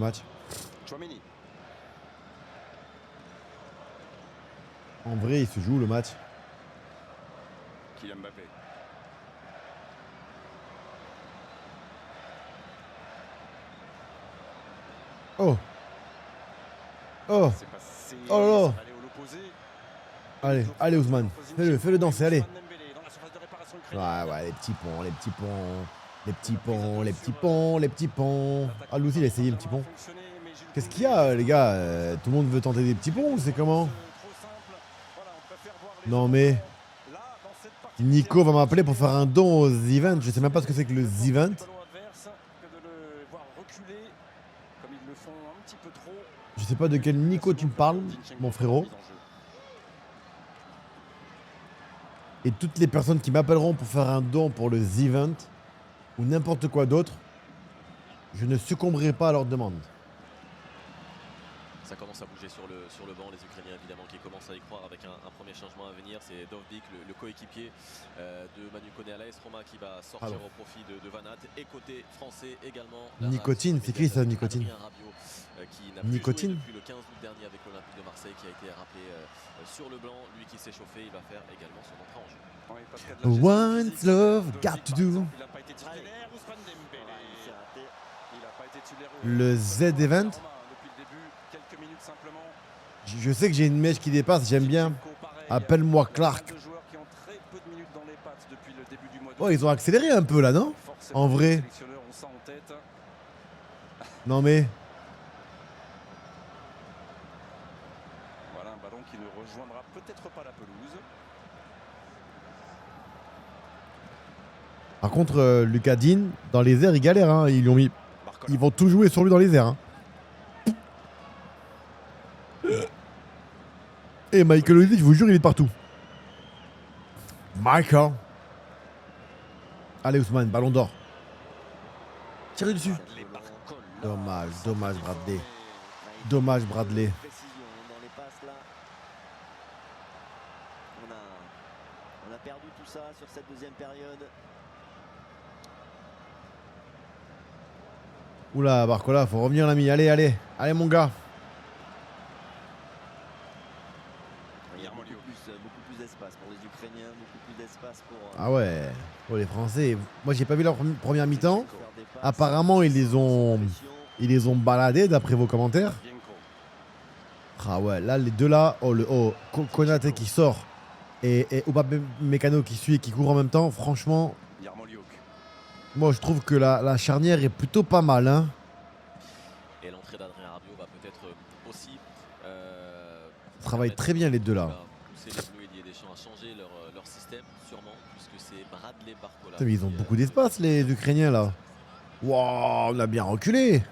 Match. Tchouaméni. En vrai, il se joue le match. Kylian Mbappé. Oh. Oh. C'est passé. Oh là là. Ça va aller au l'opposé. Allez, allez Ousmane. Fais-le danser, allez. Dembélé dans la surface de réparation ukrainienne. Ouais, les petits ponts, les petits ponts. Les petits ponts, les petits ponts, les petits ponts. Ah, lui aussi, il a essayé le petit pont. Qu'est-ce qu'il y a, les gars? Tout le monde veut tenter des petits ponts ou c'est comment? Non, mais Nico va m'appeler pour faire un don aux events. Je sais même pas ce que c'est que le event. Je sais pas de quel Nico tu me parles, mon frérot. Et toutes les personnes qui m'appelleront pour faire un don pour le event ou n'importe quoi d'autre, je ne succomberai pas à leur demande. Ça commence à bouger sur le banc, les Ukrainiens évidemment qui commencent à y croire avec un premier changement à venir. C'est Dovbyk, le coéquipier de Manu Koné à l'AS Roma qui va sortir au profit de Van Aert. Et côté français également. Nicotine, c'est qui ça, Nicotine? Qui n'a Nicotine plus joué depuis le 15 août dernier avec l'Olympique de Marseille qui a été rappelé sur le blanc. Lui qui s'est chauffé, il va faire également son entrée en jeu. One's love got to do. Le Z Event. Je sais que j'ai une mèche qui dépasse, j'aime bien. Appelle-moi Clark. Oh, ils ont accéléré un peu là, non? En vrai. Non mais. Voilà un ballon qui ne rejoindra peut-être pas la pelouse. Par contre, Lucas Dean, dans les airs, il galère. Hein. Ils lui ont mis. Ils vont tout jouer sur lui dans les airs. Hein. Et Michael Olise, je vous jure, il est partout. Michael. Allez, Ousmane, ballon d'or. Tirez dessus. Dommage, dommage, Bradley. Dommage, Bradley. On a perdu tout ça sur cette deuxième période. Oula, Barcola, faut revenir, l'ami. Allez, allez. Allez, mon gars. Beaucoup plus d'espace pour les Ukrainiens, beaucoup plus d'espace pour... Ah ouais, pour les Français. Moi, j'ai pas vu leur première mi-temps. Apparemment, ils les ont baladés, d'après vos commentaires. Ah ouais, là, les deux là, Konaté qui sort et Upamecano Mécano qui suit et qui court en même temps, franchement, moi, je trouve que la charnière est plutôt pas mal. Hein. Et l'entrée d'Adrien Rabiot va peut-être aussi... Ils travaillent très bien, les deux là. Pousser les Bleus et Didier Deschamps à changer leur système, sûrement, puisque c'est Bradley Barcola. Putain, mais ils ont beaucoup d'espace, les Ukrainiens là. Waouh, on a bien reculé.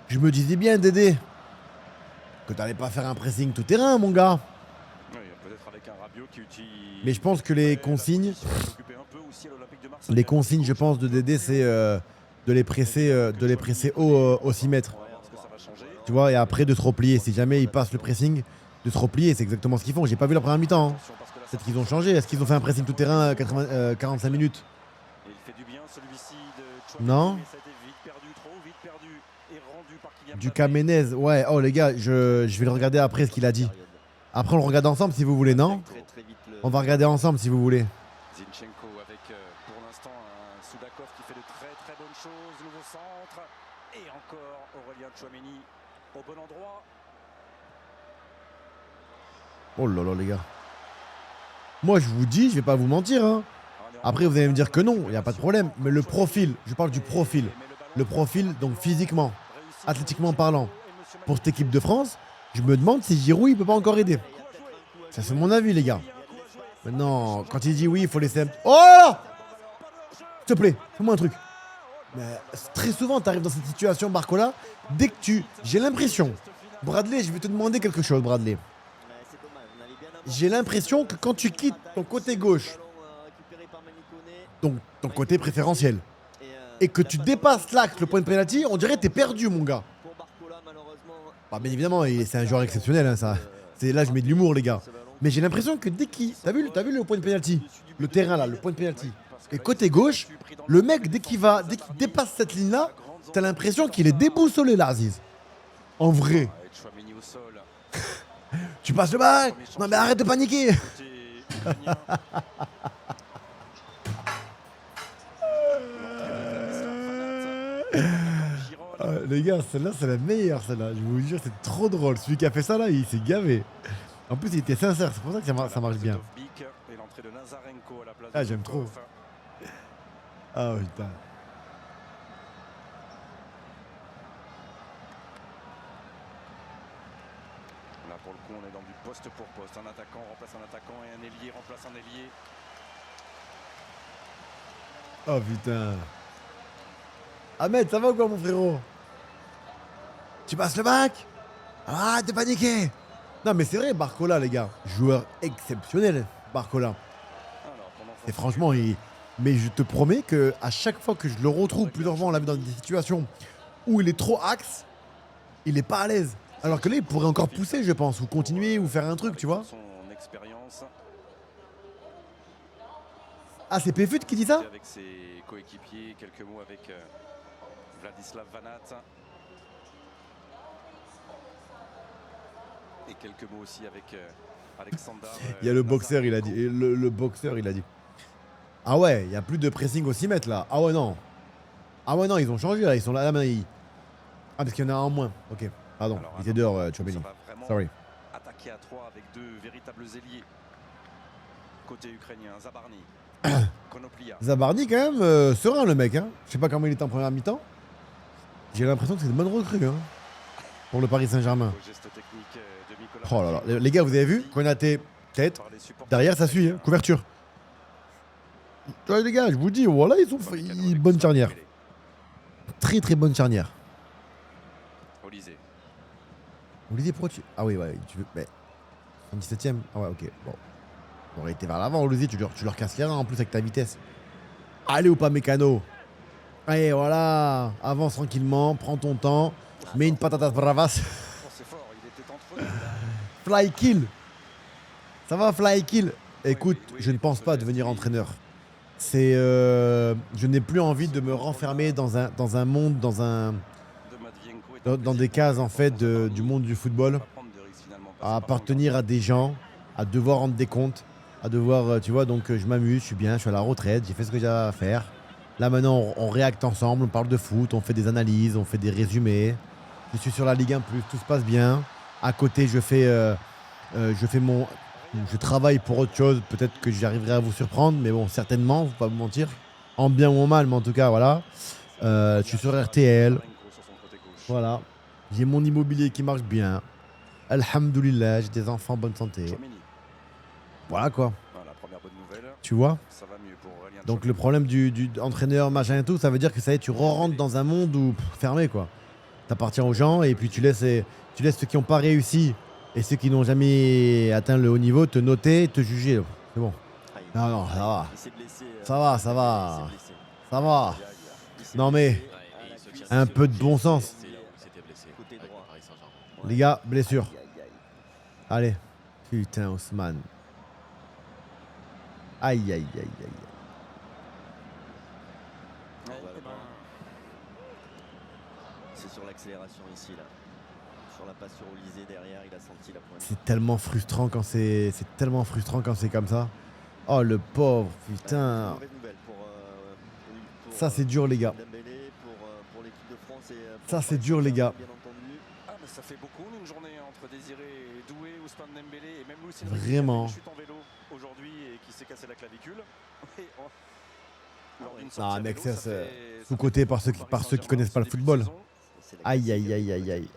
Je me disais bien, Dédé, que t'allais pas faire un pressing tout terrain, mon gars. Mais je pense que les consignes, je pense, de Dédé, c'est de les presser haut au 6 mètres. Tu vois, et après de se replier. Si jamais ils passent le pressing, de se replier, c'est exactement ce qu'ils font. J'ai pas vu la première mi-temps. Hein. Peut-être qu'ils ont changé. Est-ce qu'ils ont fait un pressing tout terrain 45 minutes? Non. Du Kamenez, ouais. Oh les gars, je vais le regarder après ce qu'il a dit. Après on le regarde ensemble si vous voulez, non? On va regarder ensemble si vous voulez. Zinchenko avec pour l'instant un Soudakov qui fait de très très bonnes choses. Nouveau centre. Et encore Aurélien Tchouaméni au bon endroit. Oh là là les gars. Moi je vous dis, je vais pas vous mentir. Hein. Après vous allez me dire que non, il n'y a pas de problème. Mais le profil, je parle du profil. Le profil, donc physiquement, athlétiquement parlant, pour cette équipe de France, je me demande si Giroud il peut pas encore aider. Ça c'est mon avis les gars. Maintenant, quand il dit oui, il faut laisser un... Oh là! S'il te plaît, fais-moi un truc. Mais très souvent, tu arrives dans cette situation, Barcola, dès que tu... J'ai l'impression... Bradley, je vais te demander quelque chose, Bradley. J'ai l'impression que quand tu quittes ton côté gauche, donc ton côté préférentiel, et que tu dépasses l'axe, le point de pénalty, on dirait que t'es perdu, mon gars. Bah, bien évidemment, c'est un joueur exceptionnel, hein, ça. Là, je mets de l'humour, les gars. Mais j'ai l'impression que dès qu'il... T'as vu le point de pénalty? Le terrain, là, le point de pénalty. Et côté gauche, le mec, dès qu'il dépasse cette ligne-là, t'as l'impression qu'il est déboussolé, là, Aziz. En vrai. Ah, et Tchouaméni au sol. Tu passes le bac. Non mais arrête de paniquer. Côté ukrainien. Ah, les gars, celle-là, c'est la meilleure, celle-là. Je vous jure, c'est trop drôle. Celui qui a fait ça, là, il s'est gavé. En plus, il était sincère. C'est pour ça que ça marche bien. Et l'entrée de Nazarenko à la place Ah, de j'aime trop. Zubkov. Ah, putain. Là, pour le coup, on est dans du poste pour poste. Un attaquant remplace un attaquant et un ailier remplace un ailier. Oh, putain. Ahmed, ça va ou quoi, mon frérot? Tu passes le bac? Arrête de paniquer. Non, mais c'est vrai, Barcola, les gars. Joueur exceptionnel, Barcola. Alors, pendant Et franchement, mais je te promets que à chaque fois que je le retrouve, plusieurs fois, on l'a vu dans des situations où il est trop axe, il est pas à l'aise. Alors que là, il pourrait encore pousser, je pense, ou continuer, ou faire un truc, tu vois. son expérience Ah, c'est Péfut qui dit ça? avec ses coéquipiers, quelques mots avec Vladislav Vanat. Et quelques mots aussi avec Alexander. Il y a le boxeur, il a dit. Et le boxeur, il a dit. Ah ouais, il n'y a plus de pressing au 6 mètres là. Ah ouais, non. Ah ouais, non, ils ont changé là. Ils sont là. Là, maintenant, Ah, parce qu'il y en a un en moins. Ok, pardon. Alors, Il était dehors, Tchouaméni. ça va vraiment Sorry. attaquer à 3 avec deux véritables ailiers. Côté ukrainien, Zabarny. Konoplia. Zabarny, quand même, serein le mec. Hein. Je sais pas comment il était en première mi-temps. J'ai l'impression que c'est une bonne recrue hein, pour le Paris Saint-Germain. Au geste technique de Nicolas Oh là là. Batum. Les gars, vous avez vu? Konaté, tête. Par les supporters. Derrière, ça suit. Hein. Couverture. Tu vois, les gars, je vous dis, voilà, ils ont Pour les fait canons une bonne Alexandre charnière. Dembélé. Très très bonne charnière. Olysée. Olivier, pourquoi tu. Ah oui, ouais, tu veux. Mais. 17ème. Ah ouais, ok. Bon. On aurait été vers l'avant, Olivier, tu leur casses les reins en plus avec ta vitesse. Allez ou pas, Mécano? Allez, voilà. Avance tranquillement, prends ton temps. Mets une patatas bravas. Oh, c'est fort, il était entre deux. Fly kill. Ça va, fly kill? Écoute, je ne pense pas devenir entraîneur. C'est. Je n'ai plus envie de me renfermer dans un monde, dans des cases en fait du monde du football, à appartenir à des gens, à devoir rendre des comptes, à devoir, tu vois, donc je m'amuse, je suis bien, je suis à la retraite, j'ai fait ce que j'avais à faire. Là maintenant, on réacte ensemble, on parle de foot, on fait des analyses, on fait des résumés. Je suis sur la Ligue 1+, tout se passe bien. À côté, je travaille pour autre chose, peut-être que j'arriverai à vous surprendre, mais bon, certainement, faut pas vous mentir. En bien ou en mal, mais en tout cas, voilà. Je suis sur RTL, voilà. J'ai mon immobilier qui marche bien. Alhamdoulilah, j'ai des enfants en bonne santé. Voilà quoi, Voilà, première bonne nouvelle. tu vois. Ça va mieux pour Aurélien Donc Tchouaméni. le problème du entraîneur, machin et tout, ça veut dire que ça y est, tu rentres dans un monde où fermé quoi. T'appartiens aux gens et puis tu laisses ceux qui n'ont pas réussi et ceux qui n'ont jamais atteint le haut niveau te noter, te juger. C'est bon. Non, non, ça va. Il s'est blessé. Ça va, ça va. Il s'est blessé. Ça va. Il s'est Non, mais blessé Ouais, à et la il se cuisse. tient un peu de bon sens. C'est là où il s'était blessé Côté avec droit. le Paris Saint-Germain. Les gars, blessure. Aïe, aïe, aïe. Allez. Putain, Ousmane. Aïe, aïe, aïe, aïe. Ouais, Voilà. eh ben, C'est sur l'accélération ici là. Sur la passe sur Olysée derrière, il a senti la pointe. C'est tellement frustrant quand c'est comme ça. Oh le pauvre, putain. Mauvaise nouvelle pour, Ça, c'est dur, les gars. Dembélé, pour l'équipe de France et pour Ça, le c'est Paris dur, les gars. Saint-Germain, bien entendu. Ah, mais ça fait beaucoup une journée entre Désiré Doué, Ousmane Dembélé et même Luis Vraiment. Enrique qui a fait une chute en vélo aujourd'hui et qui s'est cassé la clavicule. Et lors d'une Ah, sortie à mec, vélo, ça, fait- ça sous-coté fait par ceux beaucoup qui pour Paris connaissent pas le Saint-Germain football. en ce début de C'est la Aïe, classique aïe, aïe, de la aïe, aïe. saison.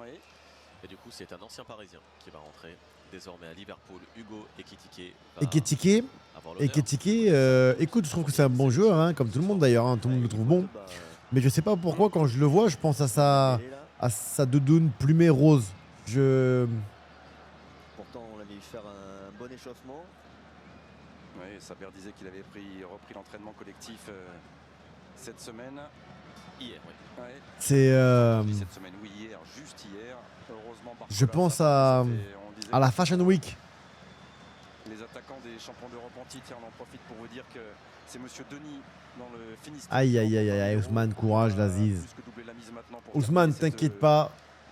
Oui. Et du coup, c'est un ancien Parisien qui va rentrer désormais à Liverpool. Hugo Ekitike. Ekitike, écoute, je trouve que c'est un bon joueur, hein, comme tout le monde d'ailleurs, hein, tout le monde le trouve bon. Mais je sais pas pourquoi, quand je le vois, je pense à sa doudoune plumée rose. Pourtant, on l'avait vu faire un bon échauffement. Oui, Saber disait qu'il avait repris l'entraînement collectif cette semaine. Hier, oui. Ouais. C'est Cette semaine, oui, hier, juste hier. Heureusement, Barcola, Je pense ça fait- on disait à la que Fashion Week. Les attaquants des champions d'Europe en titre, on en profite pour vous dire que c'est Monsieur Denis dans le Finistère. Aïe, aïe, aïe, aïe, aïe, Ousmane, courage, l'Aziz. Ousmane, t'inquiète pas.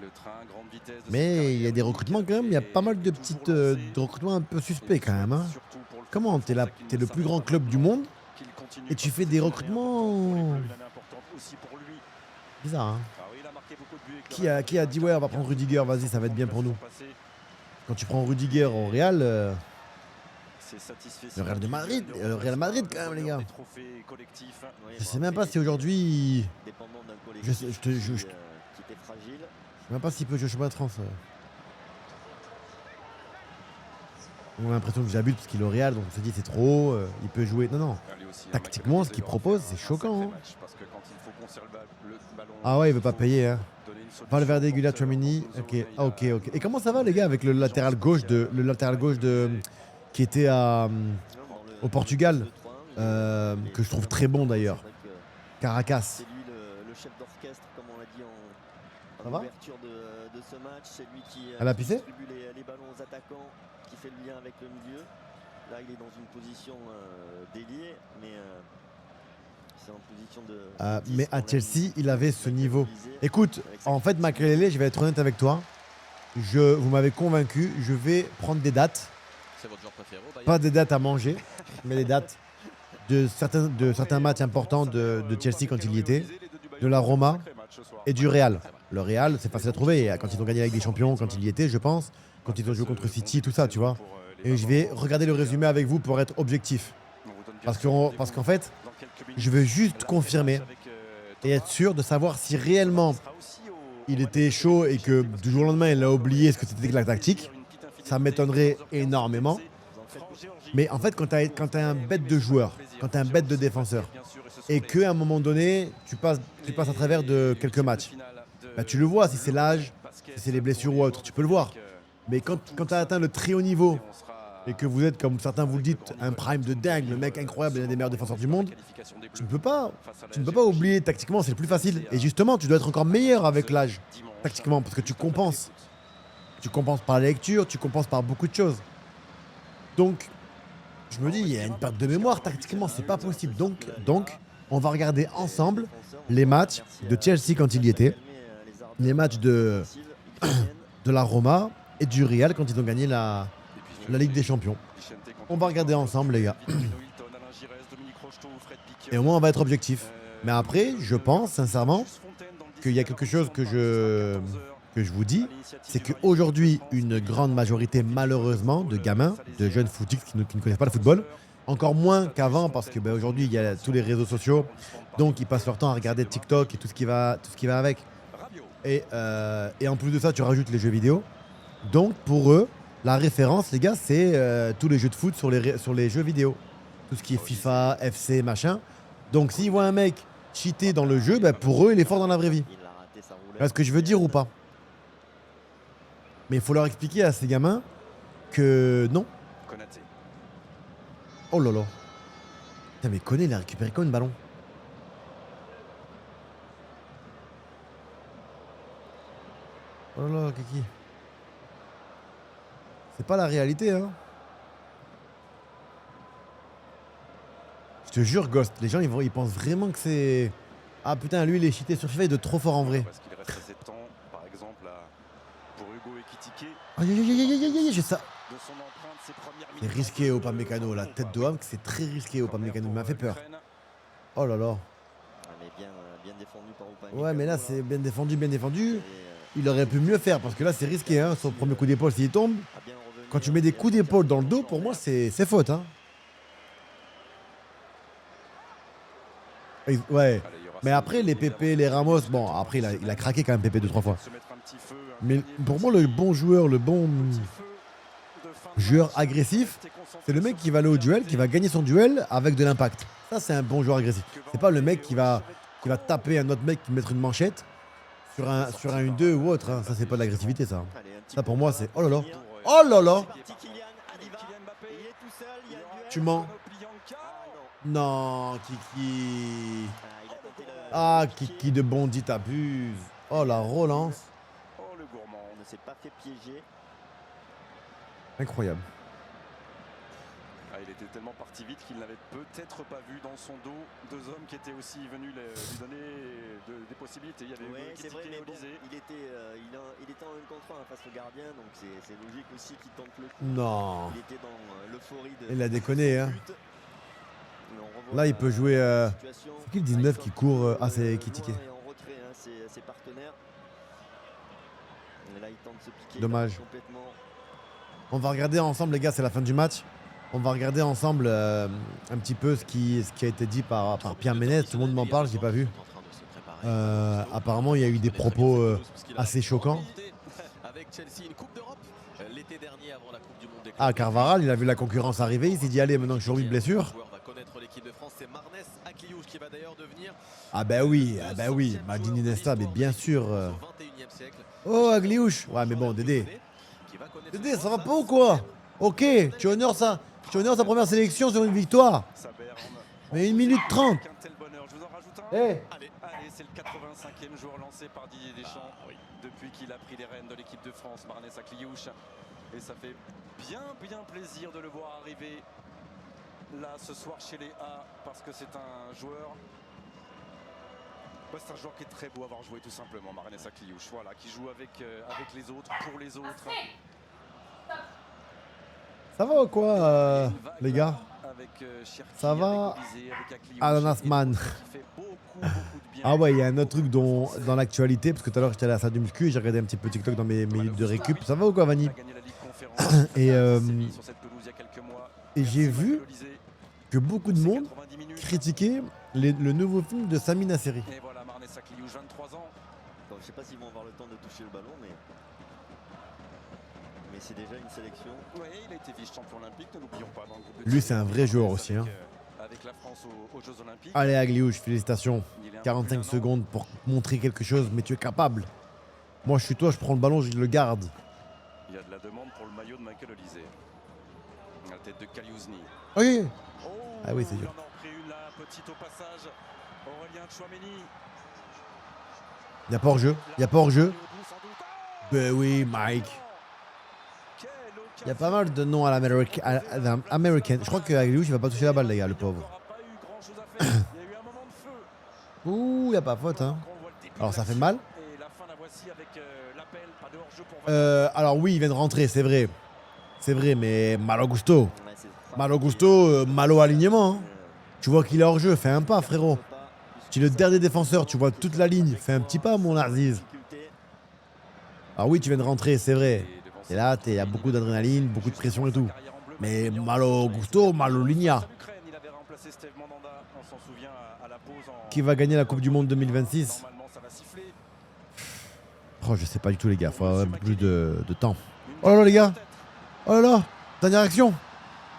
Le train, grande vitesse de cette Mais il y a carrière, des recrutements quand même, il y a pas mal de toujours petites lancé. de recrutements un peu Et suspects quand même. Hein. surtout pour le Comment football t'es là, français qui t'es ne le plus grand s'arrêtera club pas du monde qu'il continue et tu parce fais que des c'est une année importante pour les recrutements Bleus, une année importante aussi pour lui. bizarres. Hein. Ah oui, il a marqué beaucoup de buts avec le Qui a Real dit Madrid, ouais on va prendre Rudiger, vas-y ça va être bien pour nous. passé. Quand tu prends Rudiger au Real, C'est satisfait. le Real de Madrid, le Real Madrid quand même les gars. Des trophées collectifs. Oui, Je bon, sais même après, pas si aujourd'hui, dépendant d'un je sais, collectif je qui était fragile. sais même pas s'il peut jouer au championnat de France. On a l'impression que j'abuse parce qu'il est au Real, donc on se dit c'est trop haut, il peut jouer. Non non. Tactiquement, ce qu'il propose, c'est choquant. Hein. Ah ouais, il veut pas payer. Hein. Valverde, Gulia, Tchouaméni. Ok, ah, ok. Et comment ça va les gars avec le latéral gauche qui était au Portugal, que je trouve très bon d'ailleurs. Caracas. C'est lui le chef d'orchestre, comme on l'a dit Ça en va ouverture de ce match. C'est lui qui Elle a pissé distribue les ballons aux attaquants, qui fait le lien avec le milieu. Là, il est dans une position déliée, mais c'est en position de. 10, mais à on l'a dit. Chelsea, il avait ce niveau. Utilisé. Écoute, en fait, Makelele, je vais être honnête avec toi. Vous m'avez convaincu, je vais prendre des dates. C'est votre joueur préféré au Bayern? Pas des dates à manger, mais des dates de certains matchs importants de Chelsea quand il y était, de la Roma et du Real. Le Real, c'est facile à trouver. Quand ils ont gagné avec des champions, quand il y était, je pense, quand ils ont joué contre City, tout ça, tu vois. Et je vais regarder le résumé avec vous pour être objectif. Parce qu'en fait, je veux juste confirmer et être sûr de savoir si réellement il était chaud et que du jour au lendemain, il a oublié ce que c'était que la tactique. Ça m'étonnerait énormément. Mais en fait, quand tu as un bête de joueur, quand tu as un bête de défenseur, et qu'à un moment donné, tu passes à travers de quelques matchs, bah, tu le vois, si c'est l'âge, si c'est les blessures ou autre, tu peux le voir. Mais quand tu as atteint le très haut niveau, et que vous êtes, comme certains vous le dites, un prime de dingue, le mec incroyable, l'un des meilleurs défenseurs du monde, tu ne peux pas oublier tactiquement, c'est le plus facile. Et justement, tu dois être encore meilleur avec l'âge, tactiquement, parce que tu compenses. Tu compenses par la lecture, tu compenses par beaucoup de choses. Donc, je me dis, il y a une perte de mémoire tactiquement, c'est pas possible. Donc, on va regarder ensemble les matchs de Chelsea quand il y était, les matchs de la Roma et du Real quand ils ont gagné la Ligue des Champions. On va regarder ensemble, les gars. Et au moins, on va être objectif. Mais après, je pense sincèrement qu'il y a quelque chose que je vous dis, c'est qu'aujourd'hui, une grande majorité, malheureusement, de gamins, de jeunes footistes qui ne connaissent pas le football, encore moins qu'avant, parce que aujourd'hui, il y a tous les réseaux sociaux, donc ils passent leur temps à regarder TikTok et tout ce qui va avec. Et en plus de ça, tu rajoutes les jeux vidéo. Donc, pour eux, la référence, les gars, c'est tous les jeux de foot sur les jeux vidéo. Tout ce qui est FIFA, FC, machin. Donc, s'ils voient un mec cheater dans le jeu, bah, pour eux, il est fort dans la vraie vie. Tu vois ce que je veux dire ou pas? Mais il faut leur expliquer à ces gamins que non. Oh là là. Putain, mais Koné, il a récupéré quand le ballon? Oh là là, Kiki. C'est pas la réalité, hein. Je te jure, Ghost, les gens, ils pensent vraiment que c'est... Ah putain, lui, il est cheaté sur FIFA, il est de trop fort en vrai. Parce qu'il reste assez de temps, par exemple, pour Hugo Ekitike. Aïe, aïe, aïe, aïe, aïe, aïe, j'ai ça. De son empreinte, ses premières C'est minutes. risqué, Upamecano. La tête de Ham, c'est très risqué, Upamecano. Il m'a fait peur. Oh là là. Mais bien défendu par Upamecano. Ouais, mais là, c'est bien défendu, bien défendu. Et, Il aurait pu mieux faire, parce que là, c'est risqué, hein. Son premier coup d'épaule, s'il tombe. à bien revenir, Quand tu mets des coups d'épaule dans le dos, pour moi, c'est faute, hein. Ouais. Mais après, les Pépé, les Ramos, bon, après, il a craqué quand même Pépé 2-3 fois. Mais pour moi, le bon joueur agressif, c'est le mec qui va aller au duel, qui va gagner son duel avec de l'impact. Ça, c'est un bon joueur agressif. C'est pas le mec qui va taper un autre mec, qui mettre une manchette sur un 1-2 ou autre. Hein. Ça, c'est pas de l'agressivité, ça. Allez, un petit Ça, pour peu moi, de c'est... Oh là là. Kylian. Oh là là. Petit Kylian, il y va. Il est tout seul, il y a le duel. Tu mens. Ah non. Non, Kiki. Il a tenté le Ah, pied. Kiki de Bondy, t'abuses. Oh, la relance. Oh, le gourmand. On ne s'est pas fait piéger. Incroyable. Ah, il était tellement parti vite qu'il n'avait peut-être pas vu dans son dos deux hommes qui étaient aussi venus lui donner des possibilités. Il y avait c'est vrai, mais bon, il était en 1 contre 1 face au gardien, donc c'est logique aussi qu'il tente le coup. Non. Il était dans l'euphorie de... Il a déconné, hein. Là, il peut jouer... C'est qui le 19 qui court Ah, c'est Ekitike. En retrait, hein, ses partenaires. Et là, il tente de se piquer. Dommage. Complètement. On va regarder ensemble, les gars, c'est la fin du match. On va regarder ensemble un petit peu ce qui a été dit par Pierre Ménez. Tout le monde m'en parle, je l'ai pas vu. Apparemment, il y a eu des propos assez choquants. Ah, Carvaral, il a vu la concurrence arriver. Il s'est dit, allez, maintenant que je suis remis de blessure. Ah ben oui, Maldini Nesta, mais bien sûr. Oh, Agliouche. Ouais, mais bon, Dédé. Dédé, ça va pas ou quoi? Ok, tu honores sa première sélection sur une victoire. Mais 1 minute 30. Allez, c'est le 85e joueur lancé par Didier Deschamps depuis qu'il a pris les rênes de l'équipe de France, Marnès Akliouche. Et ça fait bien plaisir de le voir arriver là ce soir chez les A, parce que c'est un joueur... c'est un joueur qui est très beau à avoir joué, tout simplement, Marnès Akliouche, voilà, qui joue avec les autres, pour les autres. Ça va ou quoi, les gars? Ça va? Ananasman. Ah ouais, il y a un autre truc dans l'actualité, parce que tout à l'heure j'étais à la salle du muscu et j'ai regardé un petit peu TikTok dans mes minutes de récup. Ça va ou quoi, Vanny? Et j'ai vu que beaucoup de monde critiquait le nouveau film de Sami Nasseri. Et voilà, Marnès Akliouche, 23 ans. Donc, je sais pas s'ils vont avoir le temps de toucher le ballon, mais c'est déjà une sélection. Oui, il a été vice-champion olympique, ne l'oublions pas. Dans le groupe Lui, c'est un vrai joueur aussi. Hein. Avec la France aux Jeux Olympiques. Allez, Agliouche, félicitations. 45 secondes pour montrer quelque chose, mais tu es capable. Moi, je suis toi, je prends le ballon, je le garde. Il y a de la demande pour le maillot de Michael Olysée. La tête de Kaliouzny. Oui. Ah oui, c'est dur. Il en a pris une là, petite au passage. Aurélien Tchouaméni. Il n'y a pas hors-jeu. Il n'y a pas hors-jeu. Ben oui, Mike. Il y a pas mal de noms à l'américaine. Je crois que Agliouche, il va pas toucher la balle, les gars, le pauvre. Ouh, il n'y a pas faute, hein. Alors, ça fait mal. Alors oui, il vient de rentrer, c'est vrai. C'est vrai, mais Malo Gusto. Malo Gusto, malo alignement. Hein. Tu vois qu'il est hors jeu, fais un pas, frérot. Tu es le dernier défenseur, tu vois toute la ligne. Fais un petit pas, mon Aziz. Alors oui, tu viens de rentrer, c'est vrai. Et là, il y a beaucoup d'adrénaline, beaucoup de pression et tout. Mais Malo Gusto, malo ligna. Qui va gagner la Coupe du Monde 2026? Oh, je sais pas du tout, les gars. Il faut avoir un peu plus de temps. Oh là là, les gars. Oh là là. Dernière action.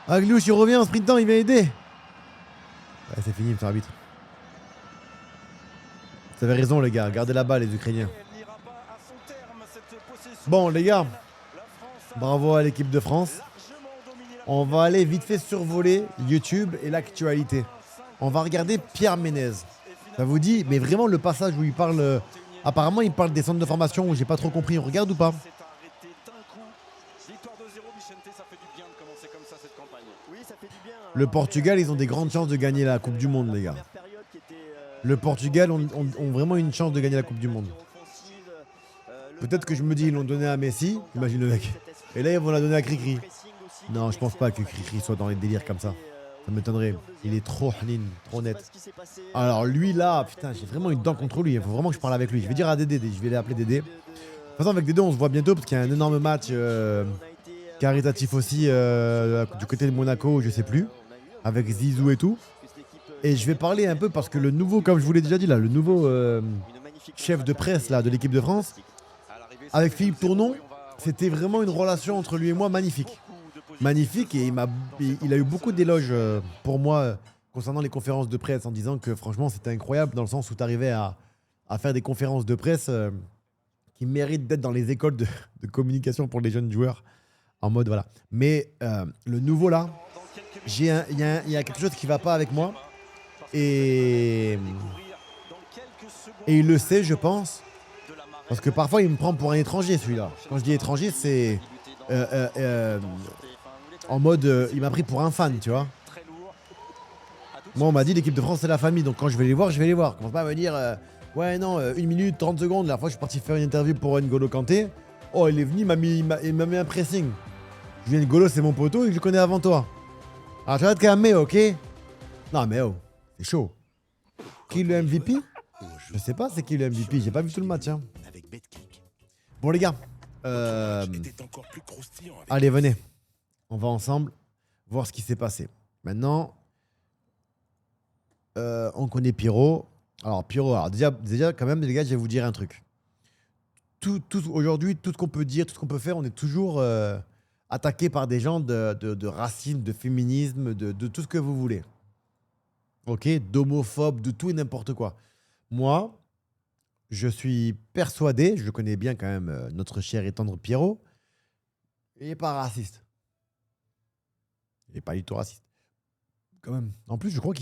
Agliouche, il revient en sprintant, il vient aider. Ouais, c'est fini, monsieur l'arbitre. Vous avez raison, les gars. Gardez la balle, les Ukrainiens. Bon, les gars. Bravo à l'équipe de France. On va aller vite fait survoler YouTube et l'actualité. On va regarder Pierre Ménez. Ça vous dit? Mais vraiment, le passage où il parle... apparemment, il parle des centres de formation où j'ai pas trop compris. On regarde ou pas? Le Portugal, ils ont des grandes chances de gagner la Coupe du Monde, les gars. Le Portugal ont vraiment une chance de gagner la Coupe du Monde. Peut-être que je me dis, ils l'ont donné à Messi, imagine le mec. Et là, ils vont la donner à Cricri. Non, je pense pas que Cricri soit dans les délires comme ça. Ça m'étonnerait. Il est trop clean, trop net. Alors lui là, putain, j'ai vraiment une dent contre lui. Il faut vraiment que je parle avec lui. Je vais dire à Dédé, je vais l'appeler Dédé. De toute façon, avec Dédé, on se voit bientôt parce qu'il y a un énorme match caritatif aussi du côté de Monaco, je sais plus, avec Zizou et tout. Et je vais parler un peu parce que le nouveau, comme je vous l'ai déjà dit là, le nouveau chef de presse là de l'équipe de France, avec Philippe Tournon, c'était vraiment une relation entre lui et moi magnifique. Magnifique, et il a eu beaucoup d'éloges pour moi concernant les conférences de presse en disant que franchement c'était incroyable dans le sens où tu arrivais à faire des conférences de presse qui méritent d'être dans les écoles de communication pour les jeunes joueurs en mode voilà. Mais le nouveau là, il y a quelque chose qui va pas avec moi et il le sait, je pense, parce que parfois il me prend pour un étranger celui-là. Quand je dis étranger, c'est En mode, il m'a pris pour un fan, tu vois. Moi, on m'a dit l'équipe de France, c'est la famille. Donc quand je vais les voir, je vais les voir. Commence pas à me dire, ouais, non, 1 minute, 30 secondes. La fois, je suis parti faire une interview pour N'Golo Kanté. Oh, il est venu, il m'a mis un pressing. Je viens N'Golo, c'est mon poteau et je le connais avant toi. Alors, tu vas te calmer, ok? Non, mais oh, c'est chaud. Qui est le MVP? Je sais pas, c'est qui le MVP. J'ai pas vu tout le match. Hein. Bon, les gars. Allez, venez. On va ensemble voir ce qui s'est passé. Maintenant, on connaît Pierrot. Alors, Pierrot, alors déjà, quand même, les gars, je vais vous dire un truc. Aujourd'hui, tout ce qu'on peut dire, tout ce qu'on peut faire, on est toujours attaqué par des gens de racisme, de féminisme, de tout ce que vous voulez. Ok? D'homophobes, de tout et n'importe quoi. Moi, je suis persuadé, je le connais bien quand même, notre cher et tendre Pierrot, il n'est pas raciste. Il n'est pas du tout raciste. Quand même. En plus, je crois qu'il